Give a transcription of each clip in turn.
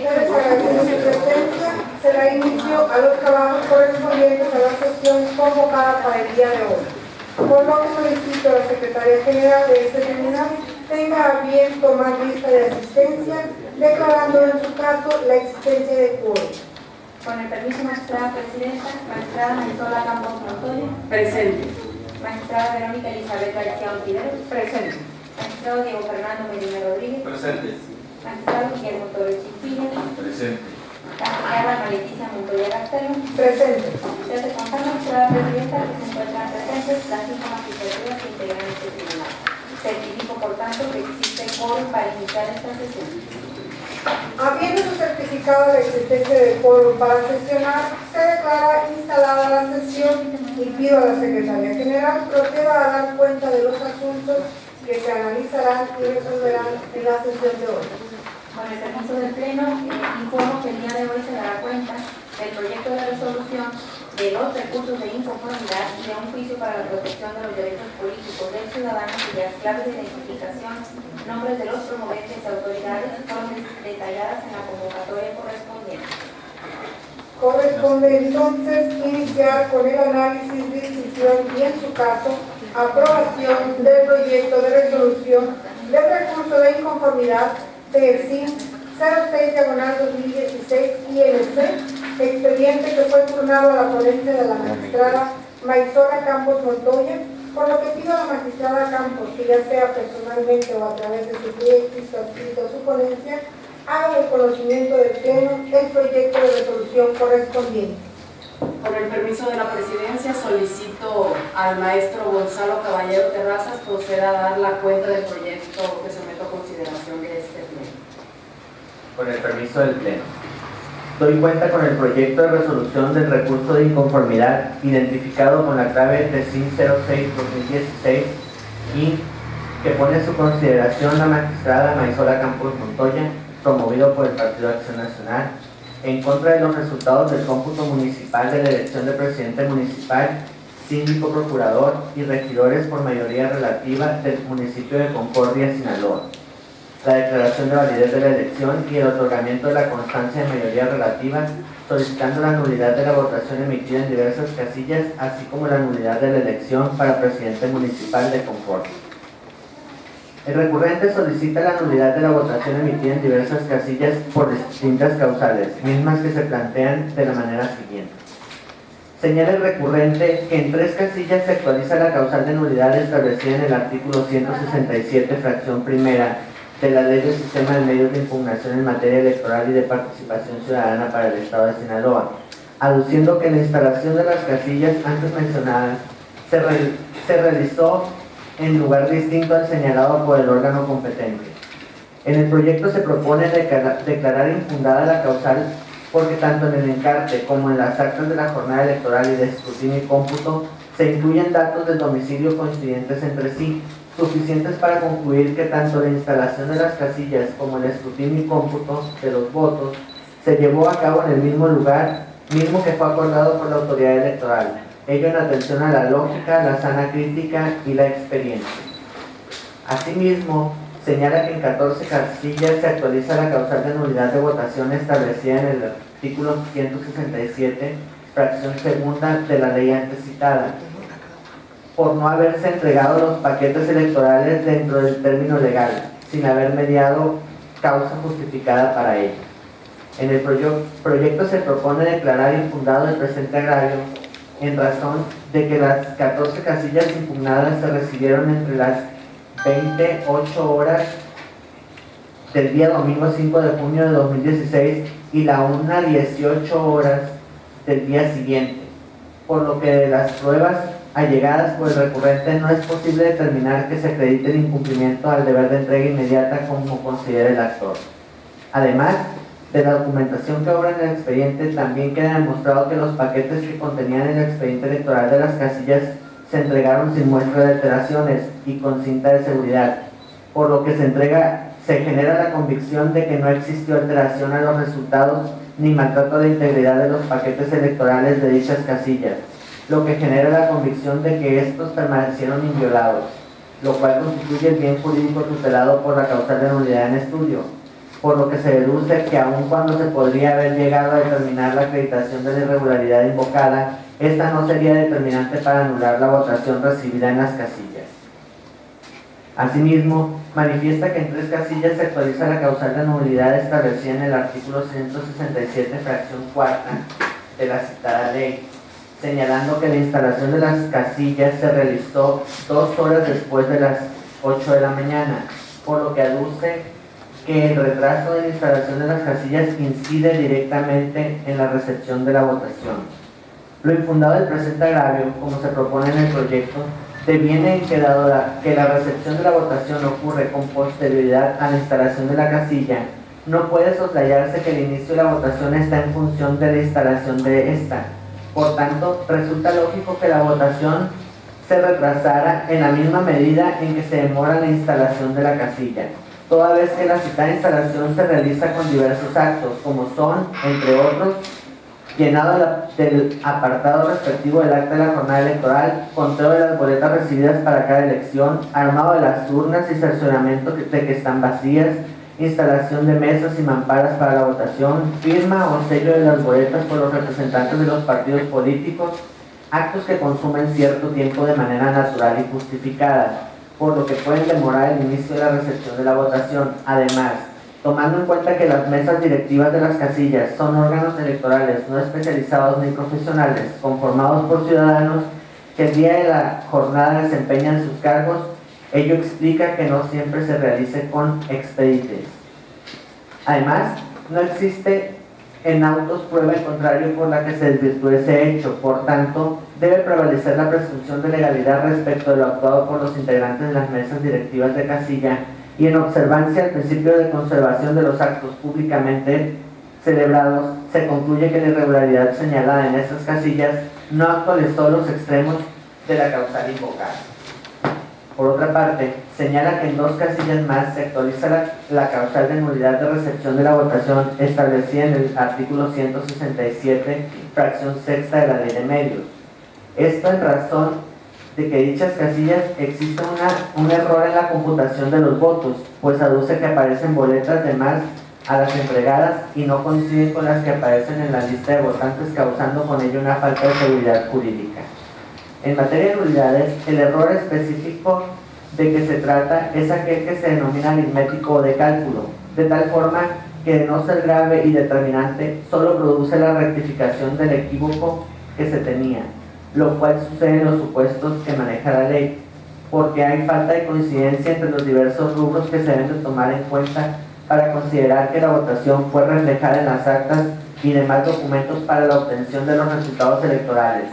les agradece su presencia. Se da inicio a los trabajos correspondientes a la sesión convocada para el día de hoy. Por lo que solicito a la Secretaría General de este tribunal tenga a bien tomar lista de asistencia, declarando en su caso la existencia de quórum. Con el permiso, magistrada presidenta, magistrada Marisola Campos Montoya. Presente. Magistrada Verónica Elizabeth García Ontiveros. Presente. Magistrado Diego Fernando Medina Rodríguez. Presente. Magistrado Guillermo Torres Chiquilla. Presente. Magistrada Leticia Montoya Castelo. Presente. Ya se consta, magistrada presidenta, que se encuentran presentes las 5 magistraturas que integran este tribunal. Certifico, por tanto, que existe quórum para iniciar esta sesión. Habiendo certificado la existencia de quórum para sesionar, se declara instalada la sesión y pido a la Secretaría General proceda a dar cuenta de los asuntos que se analizarán y resolverán en la sesión de hoy. Con el permiso del Pleno, informo que el día de hoy se dará cuenta del proyecto de resolución de los recursos de inconformidad y de un juicio para la protección de los derechos políticos del ciudadano cuyas claves de identificación, nombres de los promoventes y autoridades son detalladas en la convocatoria correspondiente. Corresponde entonces iniciar con el análisis, discusión y, en su caso, aprobación del proyecto de resolución del recurso de inconformidad TERCIN 06/2016 INC, expediente que fue turnado a la ponencia de la magistrada Marisola Campos Montoya, por lo que pido a la magistrada Campos que, ya sea personalmente o a través de su directriz adscrito a su ponencia, haga el conocimiento del Pleno el proyecto de resolución correspondiente. Con el permiso de la presidencia, solicito al maestro Gonzalo Caballero Terrazas proceda a dar la cuenta del proyecto que someto a consideración de este pleno. Con el permiso del Pleno. Doy cuenta con el proyecto de resolución del recurso de inconformidad identificado con la clave 3506-2016 y que pone a su consideración la magistrada Marisola Campos Montoya, promovido por el Partido Acción Nacional, en contra de los resultados del cómputo municipal de la elección de presidente municipal, síndico, procurador y regidores por mayoría relativa del municipio de Concordia, Sinaloa. La declaración de validez de la elección y el otorgamiento de la constancia de mayoría relativa, solicitando la nulidad de la votación emitida en diversas casillas, así como la nulidad de la elección para presidente municipal de Concordia. El recurrente solicita la nulidad de la votación emitida en diversas casillas por distintas causales, mismas que se plantean de la manera siguiente. Señala el recurrente que en 3 casillas se actualiza la causal de nulidad establecida en el artículo 167, fracción primera, de la Ley del Sistema de Medios de Impugnación en materia electoral y de participación ciudadana para el Estado de Sinaloa, aduciendo que la instalación de las casillas antes mencionadas se realizó en lugar distinto al señalado por el órgano competente. En el proyecto se propone declarar infundada la causal porque tanto en el encarte como en las actas de la jornada electoral y de escrutinio y cómputo se incluyen datos del domicilio coincidentes entre sí, suficientes para concluir que tanto la instalación de las casillas como el escrutinio y cómputo de los votos se llevó a cabo en el mismo lugar, mismo que fue acordado por la autoridad electoral. Ello en atención a la lógica, la sana crítica y la experiencia. Asimismo, señala que en 14 casillas se actualiza la causal de nulidad de votación establecida en el artículo 167, fracción segunda de la ley antes citada, por no haberse entregado los paquetes electorales dentro del término legal, sin haber mediado causa justificada para ello. En el proyecto se propone declarar infundado el presente agravio en razón de que las 14 casillas impugnadas se recibieron entre las 28 horas del día domingo 5 de junio de 2016 y la 1:18 horas del día siguiente, por lo que de las pruebas allegadas por el recurrente no es posible determinar que se acredite el incumplimiento al deber de entrega inmediata como considere el actor. Además, de la documentación que obra en el expediente, también queda demostrado que los paquetes que contenían el expediente electoral de las casillas se entregaron sin muestra de alteraciones y con cinta de seguridad, por lo que se genera la convicción de que no existió alteración a los resultados ni maltrato de integridad de los paquetes electorales de dichas casillas, lo que genera la convicción de que estos permanecieron inviolados, lo cual constituye el bien jurídico tutelado por la causal de nulidad en estudio. por lo que se deduce que aun cuando se podría haber llegado a determinar la acreditación de la irregularidad invocada, esta no sería determinante para anular la votación recibida en las casillas. Asimismo, manifiesta que en 3 casillas se actualiza la causal de nulidad establecida en el artículo 167, fracción cuarta de la citada ley, señalando que la instalación de las casillas se realizó 2 horas después de las 8 de la mañana, por lo que aduce que el retraso de la instalación de las casillas incide directamente en la recepción de la votación. Lo infundado del presente agravio, como se propone en el proyecto, deviene en que dado que la recepción de la votación ocurre con posterioridad a la instalación de la casilla, no puede soslayarse que el inicio de la votación está en función de la instalación de esta. Por tanto, resulta lógico que la votación se retrasara en la misma medida en que se demora la instalación de la casilla, toda vez que la citada instalación se realiza con diversos actos, como son, entre otros, llenado del apartado respectivo del acta de la jornada electoral, conteo de las boletas recibidas para cada elección, armado de las urnas y cercioramiento de que están vacías, instalación de mesas y mamparas para la votación, firma o sello de las boletas por los representantes de los partidos políticos, actos que consumen cierto tiempo de manera natural y justificada, por lo que pueden demorar el inicio de la recepción de la votación. Además, tomando en cuenta que las mesas directivas de las casillas son órganos electorales no especializados ni profesionales, conformados por ciudadanos que el día de la jornada desempeñan sus cargos, ello explica que no siempre se realice con expedientes. Además, no existe en autos prueba en contrario por la que se desvirtúe ese hecho, por tanto, debe prevalecer la presunción de legalidad respecto de lo actuado por los integrantes de las mesas directivas de casilla, y en observancia al principio de conservación de los actos públicamente celebrados, se concluye que la irregularidad señalada en estas casillas no actualizó los extremos de la causal invocada. Por otra parte, señala que en 2 casillas más se actualiza la causal de nulidad de recepción de la votación establecida en el artículo 167, fracción sexta de la Ley de Medios. Esto en razón de que dichas casillas existe un error en la computación de los votos, pues aduce que aparecen boletas de más a las entregadas y no coinciden con las que aparecen en la lista de votantes, causando con ello una falta de seguridad jurídica. En materia de nulidades, el error específico de que se trata es aquel que se denomina aritmético o de cálculo, de tal forma que de no ser grave y determinante, solo produce la rectificación del equívoco que se tenía, lo cual sucede en los supuestos que maneja la ley, porque hay falta de coincidencia entre los diversos rubros que se deben de tomar en cuenta para considerar que la votación fue reflejada en las actas y demás documentos para la obtención de los resultados electorales,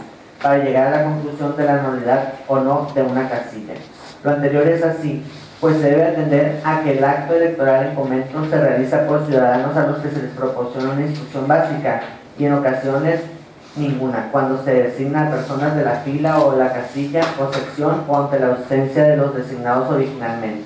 para llegar a la conclusión de la nulidad o no de una casilla. Lo anterior es así, pues se debe atender a que el acto electoral en comento se realiza por ciudadanos a los que se les proporciona una instrucción básica y en ocasiones ninguna, cuando se designa a personas de la fila o la casilla o sección o ante la ausencia de los designados originalmente.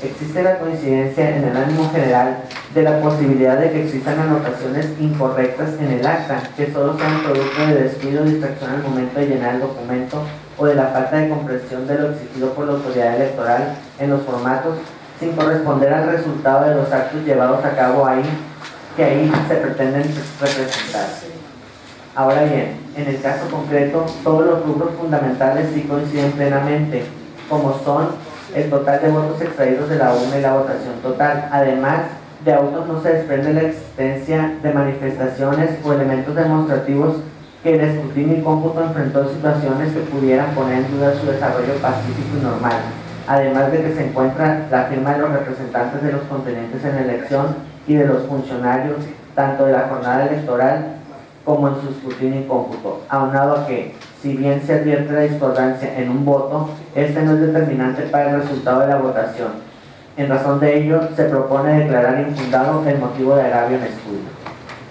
Existe la coincidencia en el ánimo general de la posibilidad de que existan anotaciones incorrectas en el acta, que solo sean producto de descuido o distracción al momento de llenar el documento o de la falta de comprensión de lo exigido por la autoridad electoral en los formatos, sin corresponder al resultado de los actos llevados a cabo que ahí se pretenden representar. Ahora bien, en el caso concreto, todos los rubros fundamentales sí coinciden plenamente, como son el total de votos extraídos de la urna y la votación total. Además, de autos no se desprende la existencia de manifestaciones o elementos demostrativos que el escrutinio y cómputo enfrentó situaciones que pudieran poner en duda su desarrollo pacífico y normal, además de que se encuentra la firma de los representantes de los contendientes en la elección y de los funcionarios, tanto de la jornada electoral como en su escrutinio y cómputo, aunado a que, si bien se advierte la discordancia en un voto, este no es determinante para el resultado de la votación. En razón de ello, se propone declarar infundado el motivo de agravio en estudio.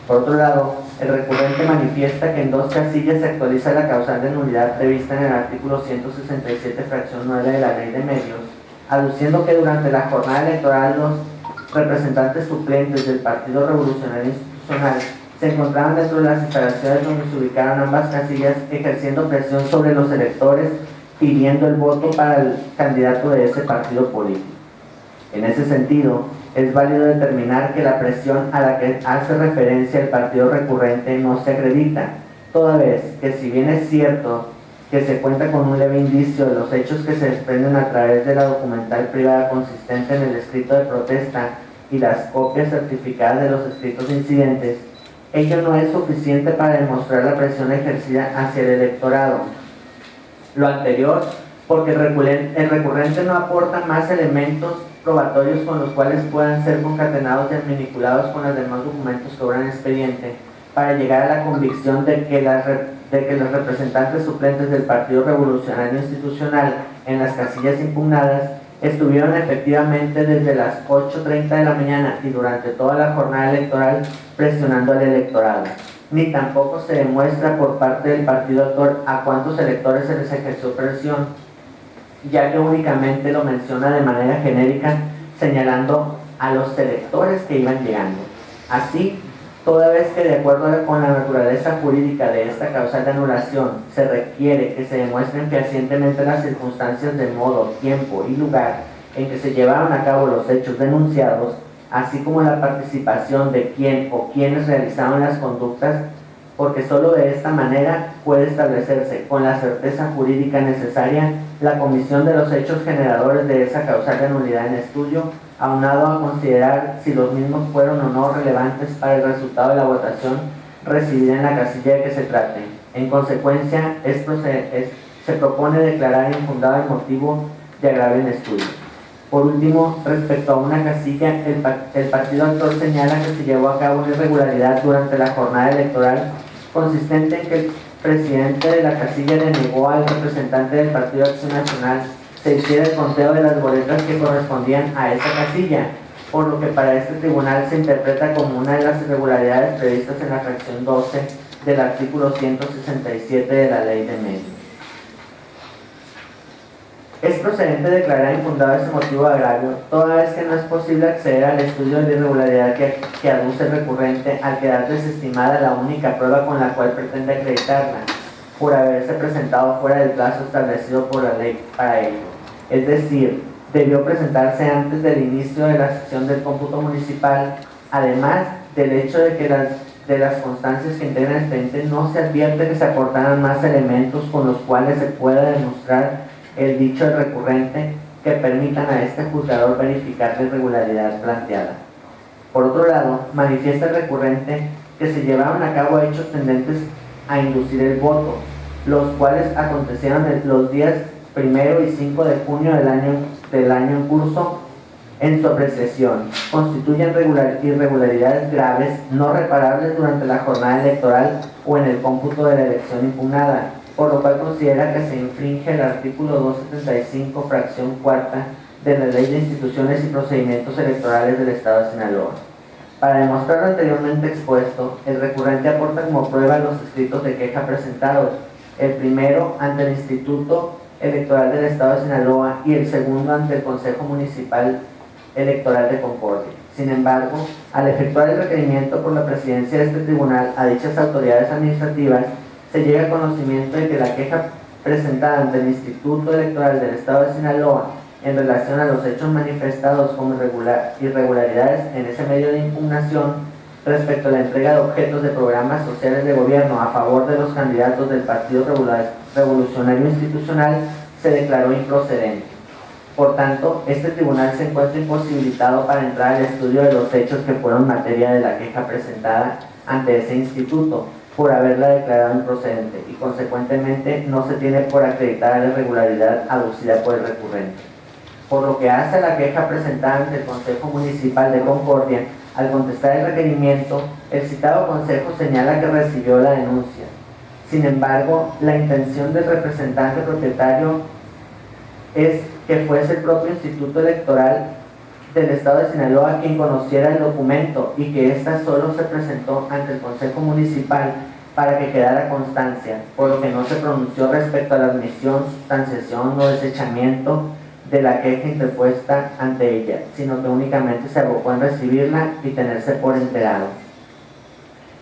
Por otro lado, el recurrente manifiesta que en 2 casillas se actualiza la causal de nulidad prevista en el artículo 167, fracción 9 de la Ley de Medios, aduciendo que durante la jornada electoral los representantes suplentes del Partido Revolucionario Institucional se encontraban dentro de las instalaciones donde se ubicaron ambas casillas, ejerciendo presión sobre los electores, pidiendo el voto para el candidato de ese partido político. En ese sentido, es válido determinar que la presión a la que hace referencia el partido recurrente no se acredita, toda vez que si bien es cierto que se cuenta con un leve indicio de los hechos que se desprenden a través de la documental privada consistente en el escrito de protesta y las copias certificadas de los escritos incidentes, ello no es suficiente para demostrar la presión ejercida hacia el electorado. Lo anterior, porque el recurrente no aporta más elementos probatorios con los cuales puedan ser concatenados y manipulados con los demás documentos que obran expediente, para llegar a la convicción de que los representantes suplentes del Partido Revolucionario Institucional en las casillas impugnadas estuvieron efectivamente desde las 8:30 de la mañana y durante toda la jornada electoral presionando al electorado. Ni tampoco se demuestra por parte del partido autor a cuántos electores se les ejerció presión, ya que únicamente lo menciona de manera genérica, señalando a los electores que iban llegando. Así, toda vez que de acuerdo con la naturaleza jurídica de esta causal de anulación se requiere que se demuestren fehacientemente las circunstancias de modo, tiempo y lugar en que se llevaron a cabo los hechos denunciados, así como la participación de quién o quienes realizaron las conductas, porque sólo de esta manera puede establecerse con la certeza jurídica necesaria la comisión de los hechos generadores de esa causal de nulidad en estudio, aunado a considerar si los mismos fueron o no relevantes para el resultado de la votación recibida en la casilla de que se trate. En consecuencia, se propone declarar infundado el motivo de agravio en estudio. Por último, respecto a una casilla, el partido autor señala que se llevó a cabo una irregularidad durante la jornada electoral, consistente en que el presidente de la casilla le negó al representante del Partido Acción Nacional se hiciera el conteo de las boletas que correspondían a esa casilla, por lo que para este tribunal se interpreta como una de las irregularidades previstas en la fracción 12 del artículo 167 de la Ley de Medios. Es procedente declarar infundado ese motivo de agravio, toda vez que no es posible acceder al estudio de la irregularidad que aduce el recurrente al quedar desestimada la única prueba con la cual pretende acreditarla, por haberse presentado fuera del plazo establecido por la ley para ello. Es decir, debió presentarse antes del inicio de la sesión del cómputo municipal, además del hecho de que de las constancias que integran el expediente no se advierte que se aportaran más elementos con los cuales se pueda demostrar el dicho del recurrente que permitan a este juzgador verificar la irregularidad planteada. Por otro lado, manifiesta el recurrente que se llevaron a cabo hechos tendentes a inducir el voto, los cuales acontecieron los días 1 y 5 de junio del año en curso. En su apreciación, constituyen irregularidades graves no reparables durante la jornada electoral o en el cómputo de la elección impugnada, por lo cual considera que se infringe el artículo 275, fracción cuarta de la Ley de Instituciones y Procedimientos Electorales del Estado de Sinaloa. Para demostrar lo anteriormente expuesto, el recurrente aporta como prueba los escritos de queja presentados, el primero ante el Instituto Electoral del Estado de Sinaloa y el segundo ante el Consejo Municipal Electoral de Concordia. Sin embargo, al efectuar el requerimiento por la presidencia de este tribunal a dichas autoridades administrativas, se llega al conocimiento de que la queja presentada ante el Instituto Electoral del Estado de Sinaloa en relación a los hechos manifestados como irregularidades en ese medio de impugnación respecto a la entrega de objetos de programas sociales de gobierno a favor de los candidatos del Partido Revolucionario Institucional se declaró improcedente. Por tanto, este tribunal se encuentra imposibilitado para entrar al estudio de los hechos que fueron materia de la queja presentada ante ese instituto, por haberla declarado improcedente, y consecuentemente no se tiene por acreditar la irregularidad aducida por el recurrente. Por lo que hace a la queja presentada ante el Consejo Municipal de Concordia, al contestar el requerimiento, el citado consejo señala que recibió la denuncia. Sin embargo, la intención del representante propietario es que fuese el propio Instituto Electoral del Estado de Sinaloa quien conociera el documento y que ésta solo se presentó ante el Consejo Municipal para que quedara constancia, por lo que no se pronunció respecto a la admisión, sustanciación o desechamiento de la queja interpuesta ante ella, sino que únicamente se abocó en recibirla y tenerse por enterado.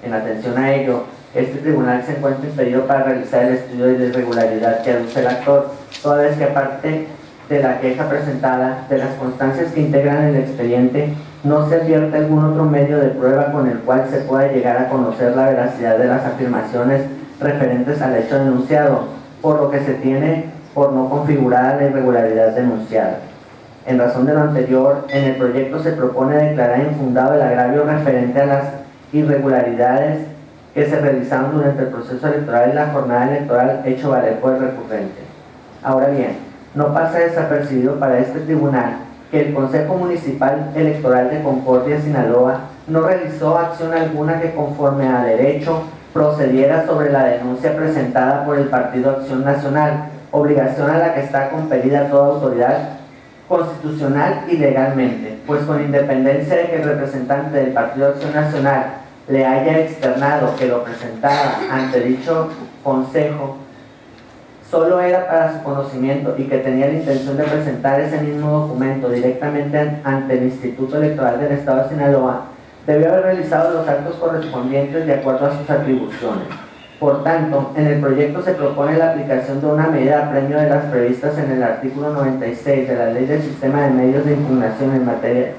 En atención a ello, este tribunal se encuentra impedido para realizar el estudio de la irregularidad que aduce el actor, toda vez que aparte de la queja presentada, de las constancias que integran el expediente, no se advierte algún otro medio de prueba con el cual se pueda llegar a conocer la veracidad de las afirmaciones referentes al hecho denunciado, por lo que se tiene por no configurada la irregularidad denunciada. En razón de lo anterior, en el proyecto se propone declarar infundado el agravio referente a las irregularidades que se realizaron durante el proceso electoral y la jornada electoral hecho valer por el recurrente. Ahora bien, no pasa desapercibido para este tribunal que el Consejo Municipal Electoral de Concordia, Sinaloa, no realizó acción alguna que conforme a derecho procediera sobre la denuncia presentada por el Partido Acción Nacional, obligación a la que está compelida toda autoridad constitucional y legalmente, pues con independencia de que el representante del Partido Acción Nacional le haya externado que lo presentara ante dicho consejo, solo era para su conocimiento y que tenía la intención de presentar ese mismo documento directamente ante el Instituto Electoral del Estado de Sinaloa, debió haber realizado los actos correspondientes de acuerdo a sus atribuciones. Por tanto, en el proyecto se propone la aplicación de una medida apremio de las previstas en el artículo 96 de la Ley del Sistema de Medios de Impugnación en materia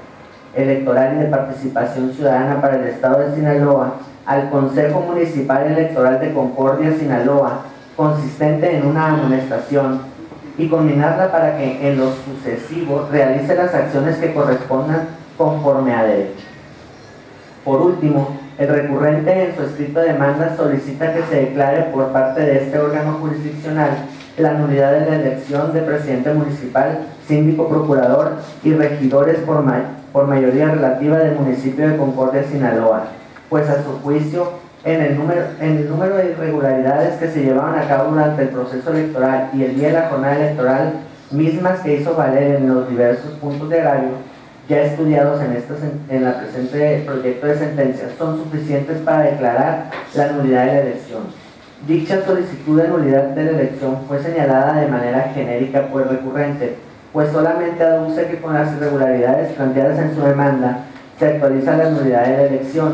electoral y de participación ciudadana para el Estado de Sinaloa al Consejo Municipal Electoral de Concordia, Sinaloa, consistente en una amonestación, y combinarla para que en lo sucesivo realice las acciones que correspondan conforme a derecho. Por último, el recurrente en su escrito de demanda solicita que se declare por parte de este órgano jurisdiccional la nulidad de la elección de presidente municipal, síndico, procurador y regidores por mayoría relativa del municipio de Concordia, Sinaloa, pues a su juicio, en el número de irregularidades que se llevaban a cabo durante el proceso electoral y el día de la jornada electoral, mismas que hizo valer en los diversos puntos de agravio ya estudiados en la presente proyecto de sentencia, son suficientes para declarar la nulidad de la elección. Dicha solicitud de nulidad de la elección fue señalada de manera genérica por el recurrente, pues solamente aduce que con las irregularidades planteadas en su demanda se actualiza la nulidad de la elección,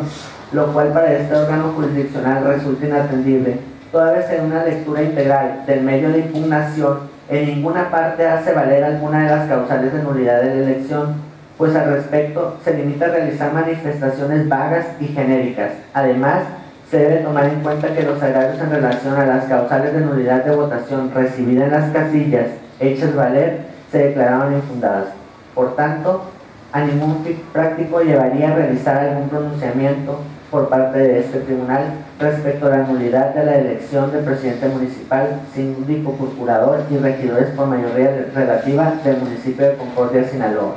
lo cual para este órgano jurisdiccional resulta inatendible, toda vez que en una lectura integral del medio de impugnación en ninguna parte hace valer alguna de las causales de nulidad de la elección, pues al respecto se limita a realizar manifestaciones vagas y genéricas. Además, se debe tomar en cuenta que los agravios en relación a las causales de nulidad de votación recibidas en las casillas hechas valer se declararon infundadas. Por tanto, a ningún fin práctico llevaría a realizar algún pronunciamiento por parte de este tribunal respecto a la nulidad de la elección de presidente municipal, síndico, procurador y regidores por mayoría relativa del municipio de Concordia, Sinaloa.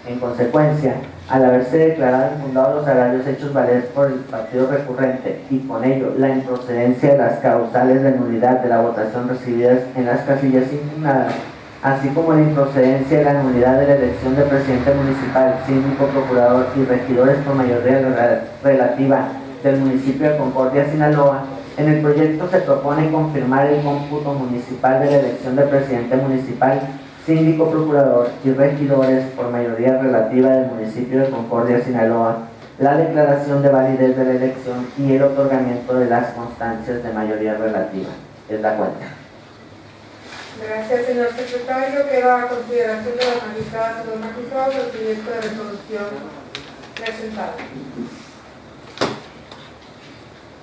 En consecuencia, al haberse declarado infundados los agravios hechos valer por el partido recurrente y con ello la improcedencia de las causales de nulidad de la votación recibidas en las casillas impugnadas, así como la improcedencia de la nulidad de la elección de presidente municipal, síndico, procurador y regidores por mayoría relativa del municipio de Concordia, Sinaloa, en el proyecto se propone confirmar el cómputo municipal de la elección de presidente municipal, síndico, procurador y regidores por mayoría relativa del municipio de Concordia, Sinaloa, la declaración de validez de la elección y el otorgamiento de las constancias de mayoría relativa. Es la cuenta. Gracias, señor secretario. Queda a consideración de las magistradas y los magistrados el proyecto de resolución presentado.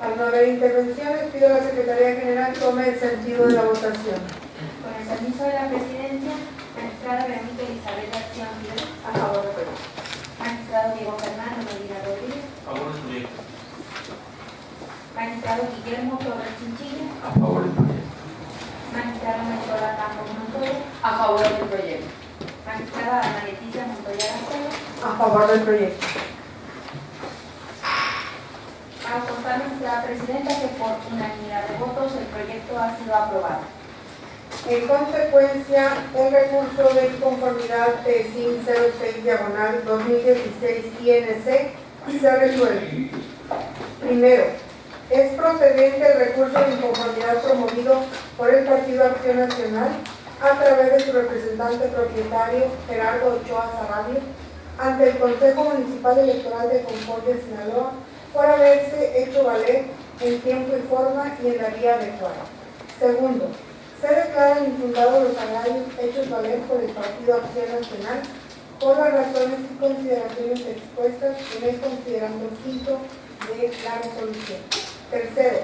Al no haber intervenciones, pido a la Secretaría General tome el sentido de la votación. Con el permiso de la Presidencia, magistrada Verónica Elizabeth García Ángeles, a favor del proyecto. Magistrado Diego Fernando Medina Rodríguez, A favor del proyecto. magistrado Guillermo Torres Chinchilla, A favor del proyecto. magistrada Mayola Campos Montoya, A favor del proyecto. magistrada Ana Leticia Montoya García. A favor del proyecto. Al constar, magistrada Presidenta, que por unanimidad de votos el proyecto ha sido aprobado. En consecuencia, el recurso de inconformidad de SIN 06/2016 INC se resuelve. Primero, es procedente el recurso de inconformidad promovido por el Partido Acción Nacional a través de su representante propietario Gerardo Ochoa Sarabia ante el Consejo Municipal Electoral de Concordia, Sinaloa, por haberse hecho valer en tiempo y forma y en la vía adecuada. Segundo, Se declaran infundados los agravios hechos valer por el Partido Acción Nacional por las razones y consideraciones expuestas en el considerando quinto de la resolución. Tercero,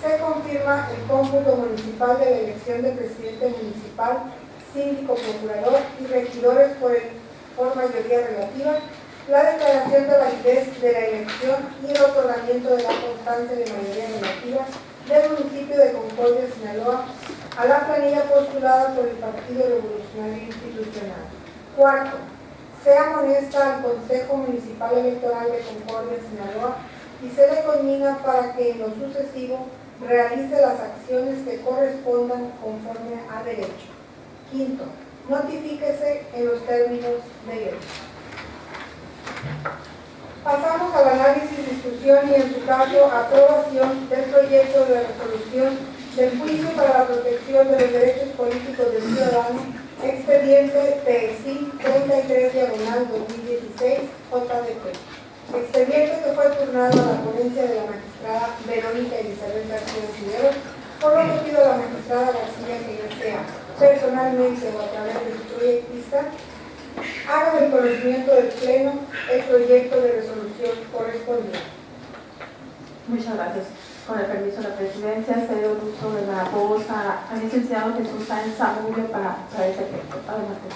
se confirma el cómputo municipal de la elección de presidente municipal, síndico, procurador y regidores por mayoría relativa, la declaración de validez de la elección y el otorgamiento de la constancia de mayoría relativa del municipio de Concordia, Sinaloa, a la planilla postulada por el Partido Revolucionario Institucional. Cuarto, se amonesta al Consejo Municipal Electoral de Concordia, Sinaloa, y se le conmina para que en lo sucesivo realice las acciones que correspondan conforme a derecho. Quinto, notifíquese en los términos de ley. Pasamos al análisis, discusión y, en su caso, aprobación del proyecto de resolución del juicio para la protección de los derechos políticos del ciudadano, expediente PSI 33/2016 JDP. Expediente que fue turnado a la ponencia de la magistrada Verónica Elizabeth García Cideros, por lo que pido a la magistrada García que ya sea personalmente o a través de su proyectista, haga del conocimiento del Pleno el proyecto de resolución correspondiente. Muchas gracias. Con el permiso de la presidencia, cedo el uso de la voz al licenciado Jesús Sáenz Zamudio para ese efecto. Adelante.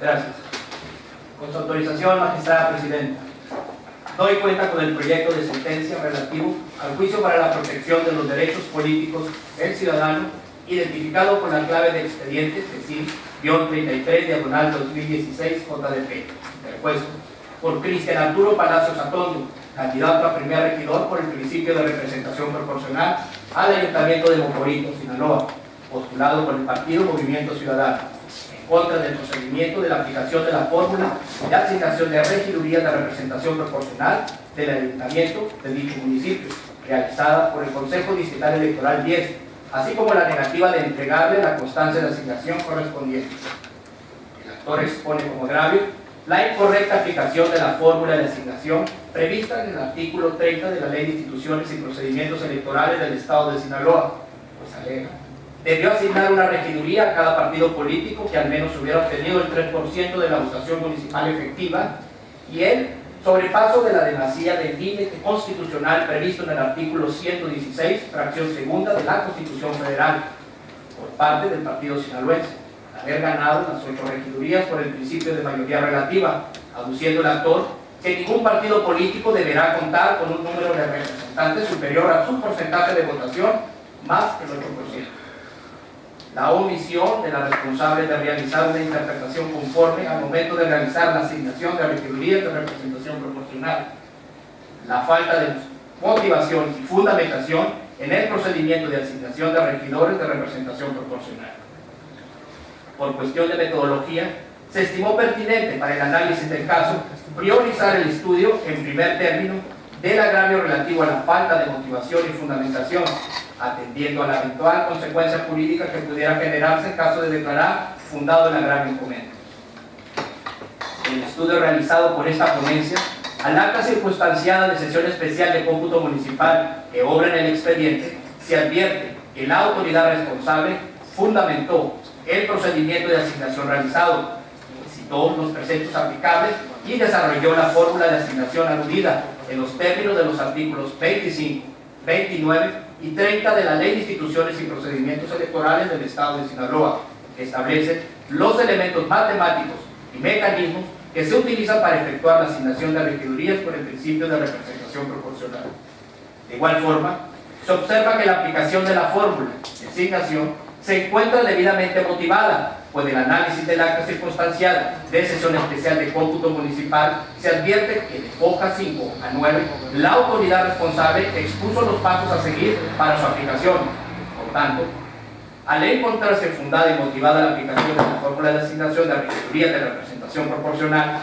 Gracias. Con su autorización, magistrada presidenta, doy cuenta con el proyecto de sentencia relativo al juicio para la protección de los derechos políticos del ciudadano, identificado con la clave de expediente PSI-33/2016 JDP, interpuesto por Cristian Arturo Palacios Atondo, candidato a primer regidor por el principio de representación proporcional al Ayuntamiento de Mocorito, Sinaloa, postulado por el Partido Movimiento Ciudadano, en contra del procedimiento de la aplicación de la fórmula de asignación de regidurías de representación proporcional del Ayuntamiento de dicho municipio, realizada por el Consejo Distrital Electoral 10, así como la negativa de entregarle la constancia de asignación correspondiente. El actor expone como agravio la incorrecta aplicación de la fórmula de asignación prevista en el artículo 30 de la Ley de Instituciones y Procedimientos Electorales del Estado de Sinaloa, pues alega: debió asignar una regiduría a cada partido político que al menos hubiera obtenido el 3% de la votación municipal efectiva, y el sobrepaso de la demasía del límite constitucional previsto en el artículo 116, fracción segunda de la Constitución Federal, por parte del partido sinaloense, haber ganado las 8 regidurías por el principio de mayoría relativa, aduciendo el actor que ningún partido político deberá contar con un número de representantes superior a su porcentaje de votación más que el 8%. La omisión de la responsable de realizar una interpretación conforme al momento de realizar la asignación de regidurías de representación proporcional. La falta de motivación y fundamentación en el procedimiento de asignación de regidores de representación proporcional. Por cuestión de metodología, se estimó pertinente para el análisis del caso priorizar el estudio, en primer término, del agravio relativo a la falta de motivación y fundamentación, atendiendo a la eventual consecuencia jurídica que pudiera generarse en caso de declarar fundado el agravio en comento. El estudio realizado por esta ponencia, al acta circunstanciada de sesión especial de cómputo municipal que obra en el expediente, se advierte que la autoridad responsable fundamentó el procedimiento de asignación realizado, citó los preceptos aplicables y desarrolló la fórmula de asignación aludida en los términos de los artículos 25, 29 y 30 de la Ley de Instituciones y Procedimientos Electorales del Estado de Sinaloa, que establecen los elementos matemáticos y mecanismos que se utilizan para efectuar la asignación de regidurías por el principio de representación proporcional. De igual forma, se observa que la aplicación de la fórmula de asignación se encuentra debidamente motivada, pues del análisis del acta circunstancial de sesión especial de cómputo municipal se advierte que de hoja 5 a 9 la autoridad responsable expuso los pasos a seguir para su aplicación. Por tanto, al encontrarse fundada y motivada la aplicación de la fórmula de asignación de regidurías de representación proporcional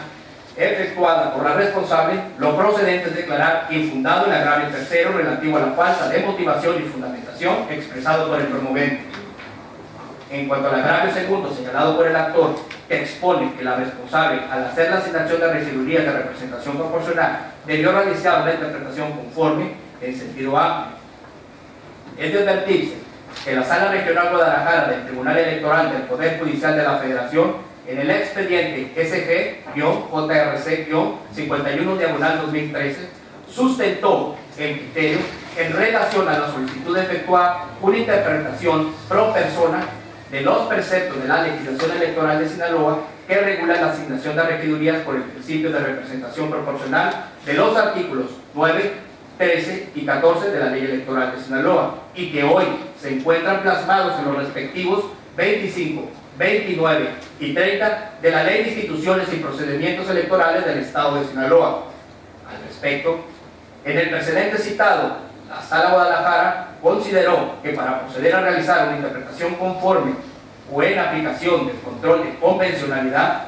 efectuada por la responsable, lo procedente es declarar infundado el agravio tercero relativo a la falta de motivación y fundamentación expresado por el promovente. En cuanto al agravio segundo señalado por el actor, que expone que la responsable, al hacer la asignación de regidurías de representación proporcional, debió realizar una interpretación conforme en sentido amplio. Es de advertirse que la Sala Regional Guadalajara del Tribunal Electoral del Poder Judicial de la Federación, en el expediente SG-JRC-51/2013, sustentó el criterio en relación a la solicitud de efectuar una interpretación pro persona de los preceptos de la legislación electoral de Sinaloa que regula la asignación de regidurías por el principio de representación proporcional de los artículos 9, 13 y 14 de la Ley Electoral de Sinaloa, y que hoy se encuentran plasmados en los respectivos 25, 29 y 30 de la Ley de Instituciones y Procedimientos Electorales del Estado de Sinaloa. Al respecto, en el precedente citado, la Sala Guadalajara consideró que para proceder a realizar una interpretación conforme o en aplicación del control de convencionalidad,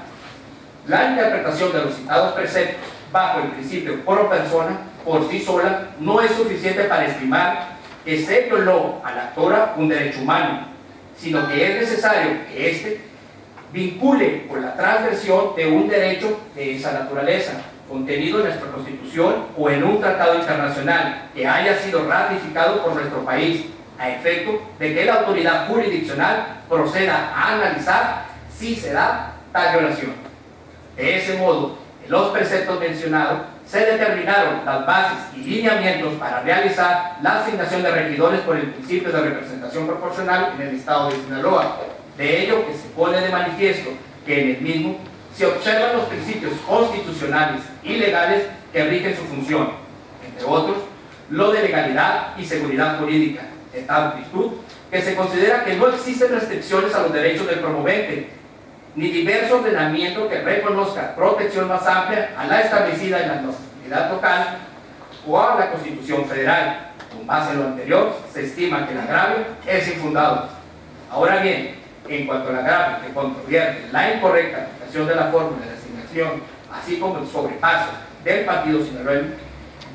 la interpretación de los citados preceptos bajo el principio pro persona por sí sola no es suficiente para estimar que se violó a la actora un derecho humano, sino que es necesario que éste vincule con la transgresión de un derecho de esa naturaleza, contenido en nuestra Constitución o en un tratado internacional que haya sido ratificado por nuestro país, a efecto de que la autoridad jurisdiccional proceda a analizar si se da tal violación. De ese modo, en los preceptos mencionados, se determinaron las bases y lineamientos para realizar la asignación de regidores por el principio de representación proporcional en el Estado de Sinaloa. De ello que se pone de manifiesto que en el mismo se observan los principios constitucionales y legales que rigen su función, entre otros, lo de legalidad y seguridad jurídica, de tal virtud que se considera que no existen restricciones a los derechos del promovente, ni diverso ordenamiento que reconozca protección más amplia a la establecida en la normatividad local o a la Constitución Federal. Con base en lo anterior, se estima que el agravio es infundado. Ahora bien, en cuanto al agravio que controvierte la incorrecta aplicación de la fórmula de asignación, así como el sobrepaso del partido sinaloense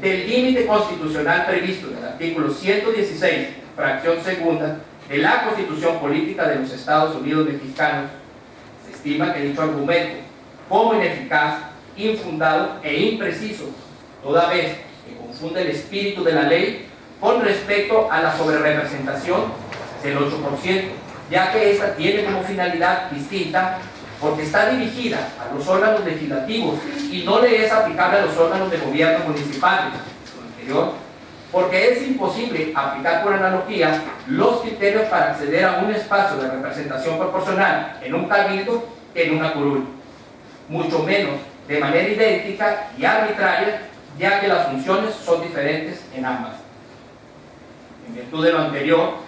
del límite constitucional previsto en el artículo 116, fracción segunda, de la Constitución Política de los Estados Unidos Mexicanos, se estima que dicho argumento, como ineficaz, infundado e impreciso, toda vez que confunde el espíritu de la ley con respecto a la sobrerepresentación del 8%, ya que esta tiene como finalidad distinta porque está dirigida a los órganos legislativos y no le es aplicable a los órganos de gobierno municipales. Lo anterior, porque es imposible aplicar por analogía los criterios para acceder a un espacio de representación proporcional en un cabildo que en una curul, mucho menos de manera idéntica y arbitraria, ya que las funciones son diferentes en ambas. En virtud de lo anterior,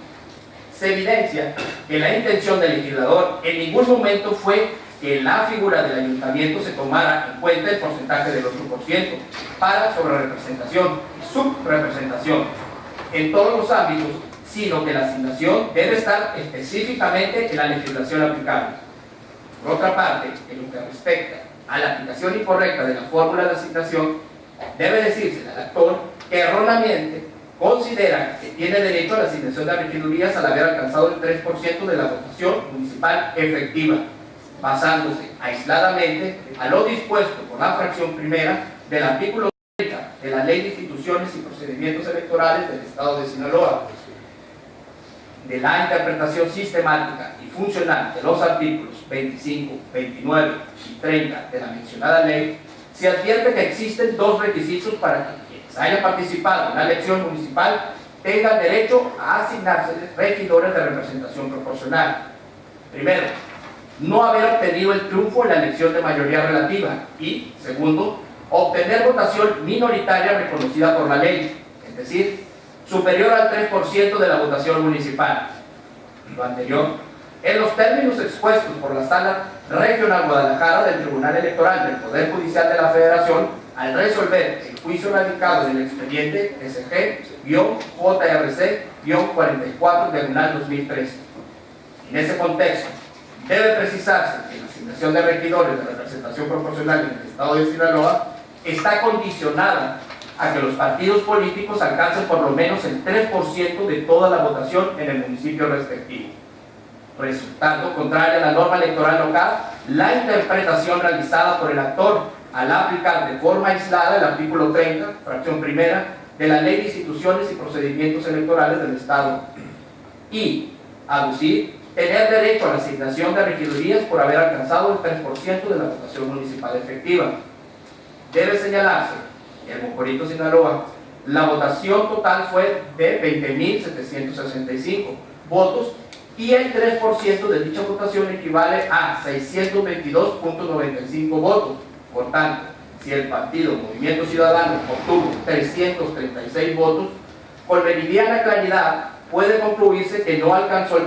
se evidencia que la intención del legislador en ningún momento fue que en la figura del ayuntamiento se tomara en cuenta el porcentaje del 8% para sobrerepresentación y subrepresentación en todos los ámbitos, sino que la asignación debe estar específicamente en la legislación aplicable. Por otra parte, en lo que respecta a la aplicación incorrecta de la fórmula de asignación, debe decirse al actor que erróneamente considera que tiene derecho a la asignación de regidurías al haber alcanzado el 3% de la votación municipal efectiva, basándose aisladamente a lo dispuesto por la fracción primera del artículo 30 de la Ley de Instituciones y Procedimientos Electorales del Estado de Sinaloa. De la interpretación sistemática y funcional de los artículos 25, 29 y 30 de la mencionada ley, se advierte que existen dos requisitos para que quienes hayan participado en la elección municipal tengan derecho a asignarse regidores de representación proporcional. Primero, no haber obtenido el triunfo en la elección de mayoría relativa y, segundo, obtener votación minoritaria reconocida por la ley, es decir, superior al 3% de la votación municipal. Lo anterior, en los términos expuestos por la Sala Regional Guadalajara del Tribunal Electoral del Poder Judicial de la Federación, al resolver el juicio radicado en el expediente SG-JRC-44/2013. En ese contexto, debe precisarse que la asignación de regidores de representación proporcional en el Estado de Sinaloa está condicionada a que los partidos políticos alcancen por lo menos el 3% de toda la votación en el municipio respectivo, resultando contraria a la norma electoral local la interpretación realizada por el actor al aplicar de forma aislada el artículo 30, fracción primera, de la Ley de Instituciones y Procedimientos Electorales del Estado. Y aducir tener derecho a la asignación de regidurías por haber alcanzado el 3% de la votación municipal efectiva. Debe señalarse que en Mocorito, Sinaloa, la votación total fue de 20.765 votos y el 3% de dicha votación equivale a 622.95 votos. Por tanto, si el partido Movimiento Ciudadano obtuvo 336 votos, con meridiana claridad puede concluirse que no alcanzó el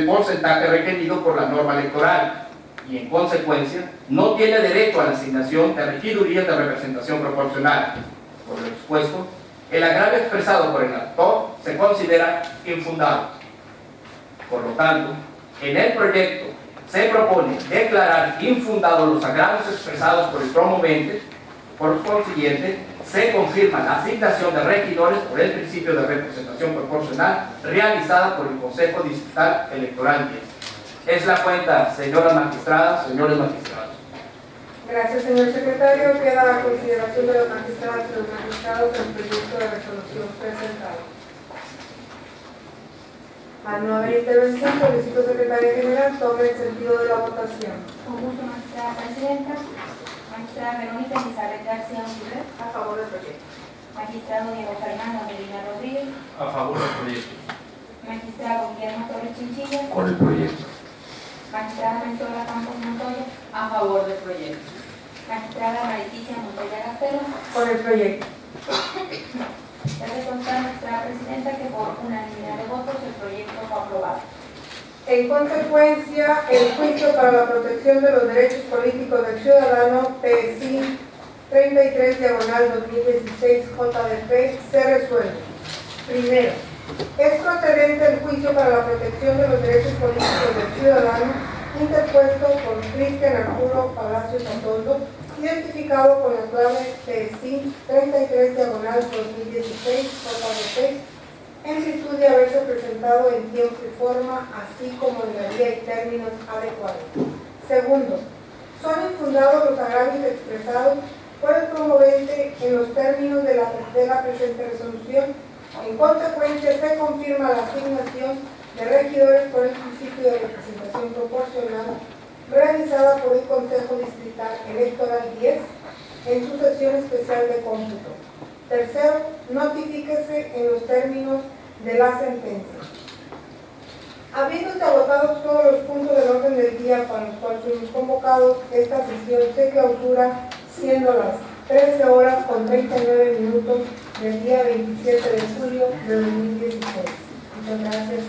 porcentaje requerido por la norma electoral y, en consecuencia, no tiene derecho a la asignación de regidurías de representación proporcional. Por lo expuesto, el agravio expresado por el actor se considera infundado. Por lo tanto, en el proyecto se propone declarar infundados los agravios expresados por el promovente. Por consiguiente, se confirma la asignación de regidores por el principio de representación proporcional realizada por el Consejo Distrital Electoral 10. Es la cuenta, señoras magistradas, señores magistrados. Gracias, señor secretario. Queda a consideración de las magistradas y los magistrados el proyecto de resolución presentado. Al no haber intervención, solicito, secretaria general, tome el sentido de la votación. Con gusto, magistrada presidenta. Magistrada Verónica Elizabeth García Uribe, A favor del proyecto. magistrado Diego Fernando Medina Rodríguez, A favor del proyecto. magistrado Guillermo Torres Chinchilla, Con el proyecto. magistrada Mendola Campos Montoya, A favor del proyecto. magistrada Mariticia Montoya Gastelo. Con el proyecto. Debe constar, magistrada presidenta, que por unanimidad de votos el proyecto fue aprobado. En consecuencia, el juicio para la protección de los derechos políticos del ciudadano PSI 33/2016 JDP se resuelve. Primero, es procedente el juicio para la protección de los derechos políticos del ciudadano interpuesto por Cristian Arturo Palacios Atondo, identificado con la clave PSI 33/2016 JDP, en virtud de haberse presentado en tiempo y forma, así como en la vía y términos adecuados. Segundo, son infundados los agravios expresados por el promovente en los términos de la presente resolución. En consecuencia, se confirma la asignación de regidores por el principio de representación proporcional realizada por el Consejo Distrital Electoral 10 en su sesión especial de cómputo. Tercero, notifíquese en los términos de la sentencia. Habiéndose agotado todos los puntos del orden del día para los cuales fuimos convocados, esta sesión se clausura siendo las 13:39 del día 27 de julio de 2016. Muchas gracias.